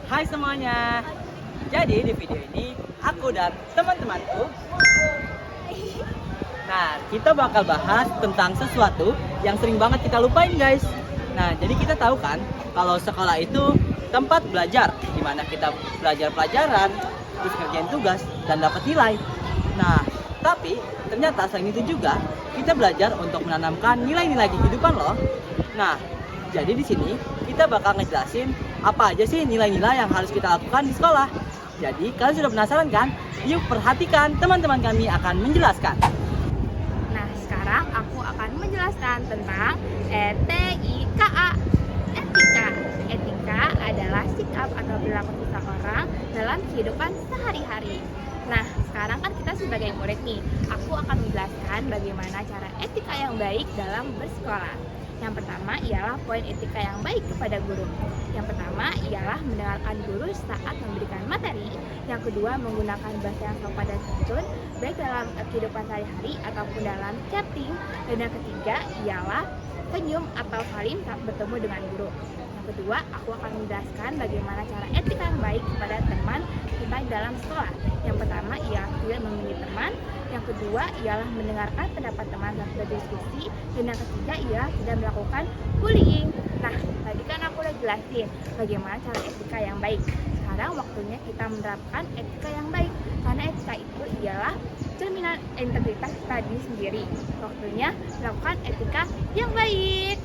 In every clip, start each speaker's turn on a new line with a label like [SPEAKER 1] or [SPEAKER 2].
[SPEAKER 1] Hai semuanya. Jadi di video ini aku dan teman-temanku kita bakal bahas tentang sesuatu yang sering banget kita lupain, guys. Nah, jadi kita tahu kan kalau sekolah itu tempat belajar di mana kita belajar pelajaran, terus kerjain tugas dan dapat nilai. Nah, tapi ternyata selain itu juga kita belajar untuk menanamkan nilai-nilai kehidupan loh. Nah, jadi di sini kita bakal ngejelasin apa aja sih nilai-nilai yang harus kita lakukan di sekolah. Jadi kalian sudah penasaran kan? Yuk perhatikan, teman-teman kami akan menjelaskan.
[SPEAKER 2] Nah, sekarang aku akan menjelaskan tentang ETIKA. Etika adalah sikap atau perilaku seseorang dalam kehidupan sehari-hari. Nah, sekarang kan kita sebagai murid nih, aku akan menjelaskan bagaimana cara etika yang baik dalam bersekolah. Yang pertama ialah poin etika yang baik kepada guru. Yang pertama ialah mendengarkan guru saat memberikan materi. Yang kedua, menggunakan bahasa yang sopan dan santun, baik dalam kehidupan sehari-hari ataupun dalam chatting. Dan yang ketiga ialah senyum atau salim saat bertemu dengan guru. Yang kedua, aku akan menjelaskan bagaimana cara etika yang baik kepada teman kita dalam sekolah. Yang pertama ialah tidak memilih teman. Yang kedua ialah mendengarkan pendapat teman dan berdiskusi. Dan yang ketiga ialah tidak melakukan bullying. Nah, tadi kan aku udah jelasin bagaimana cara etika yang baik. Sekarang waktunya kita menerapkan etika yang baik. Karena etika itu ialah cerminan integritas kita sendiri. Waktunya melakukan etika yang baik.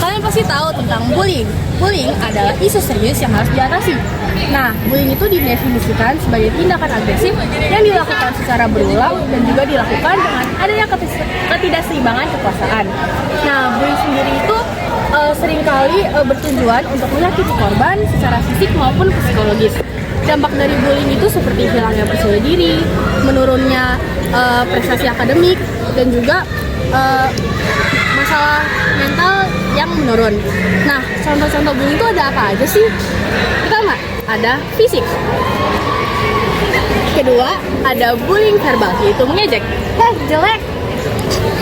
[SPEAKER 3] Kalian pasti tahu tentang bullying. Bullying adalah isu serius yang harus diatasi. Nah, bullying itu didefinisikan sebagai tindakan agresif yang dilakukan secara berulang dan juga dilakukan dengan adanya ketidakseimbangan kekuasaan. Nah, bullying sendiri itu seringkali bertujuan untuk menyakiti korban secara fisik maupun psikologis. Dampak dari bullying itu seperti hilangnya percaya diri, menurunnya prestasi akademik, dan juga masalah mental yang menurun. Nah, contoh-contoh bullying itu ada apa aja sih? Pertama, ada fisik. Kedua, ada bullying verbal, yaitu mengejek. Jelek.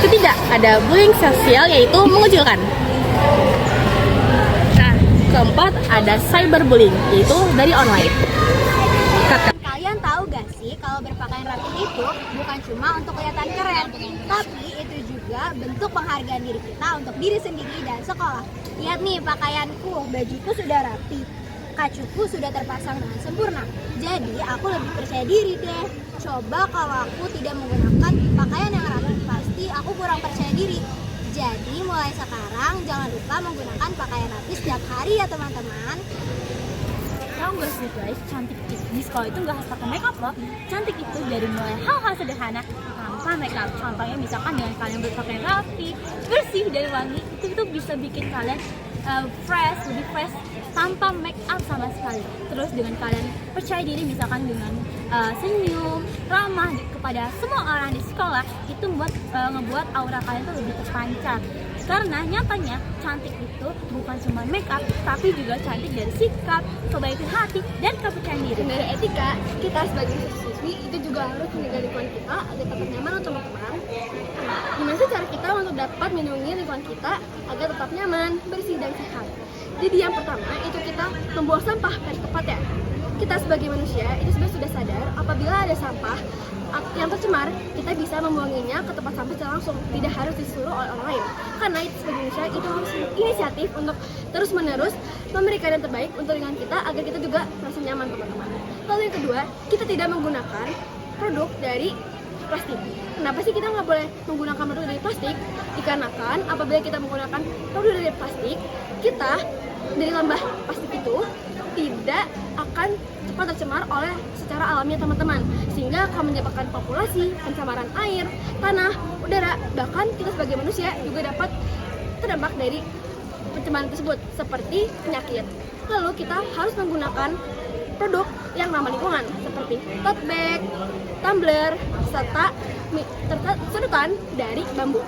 [SPEAKER 3] Ketiga, ada bullying sosial, yaitu mengucilkan. Nah, keempat, ada cyberbullying, yaitu dari online.
[SPEAKER 4] Kalian tahu gak sih kalau berpakaian rapi itu bukan cuma untuk kelihatan keren, tapi itu juga bentuk penghargaan diri kita untuk diri sendiri dan sekolah. Lihat nih pakaianku, bajuku sudah rapi, kacuku sudah terpasang dengan sempurna. Jadi aku lebih percaya diri deh. Coba kalau aku tidak menggunakan pakaian yang rapi, pasti aku kurang percaya diri. Jadi mulai sekarang jangan lupa menggunakan pakaian rapi setiap hari ya teman-teman.
[SPEAKER 3] Tahu gak sih guys, cantik di sekolah itu gak harus pakai makeup loh. Cantik itu dari mulai hal-hal sederhana tanpa makeup. Contohnya misalkan dengan kalian berpakaian rapi, bersih dan wangi, itu bisa bikin kalian lebih fresh tanpa make up sama sekali. Terus dengan kalian percaya diri misalkan dengan senyum, ramah kepada semua orang di sekolah, itu ngebuat aura kalian tuh lebih terpancar. Karena nyatanya cantik itu bukan cuma make up, tapi juga cantik dari sikap, kebaikan hati, dan kepercayaan diri.
[SPEAKER 5] Dari etika, kita sebagai siswi itu juga harus menjaga lingkungan kita agar tetap nyaman untuk teman-teman. Gimana sih cara kita untuk dapat melindungi lingkungan kita agar tetap nyaman, bersih, dan sehat? Jadi yang pertama itu kita membuang sampah pada tempat ya. Kita sebagai manusia itu sebenarnya sudah sadar apabila ada sampah yang tercemar, kita bisa membuanginya ke tempat sampah secara langsung, tidak harus disuruh oleh orang lain. Karena itu sebagai manusia itu harus inisiatif untuk terus-menerus memberikan yang terbaik untuk lingkungan kita agar kita juga merasa nyaman teman-teman. Lalu yang kedua, kita tidak menggunakan produk dari plastik. Kenapa sih kita nggak boleh menggunakan produk dari plastik? Dikarenakan apabila kita menggunakan produk dari plastik, kita dari limbah plastik itu tidak akan cepat tercemar oleh secara alamiah teman-teman, sehingga akan menyebabkan populasi, pencemaran air, tanah, udara, bahkan kita sebagai manusia juga dapat terdampak dari pencemaran tersebut seperti penyakit. Lalu kita harus menggunakan produk yang ramah lingkungan seperti tote bag, tumbler, serta sedotan dari bambu.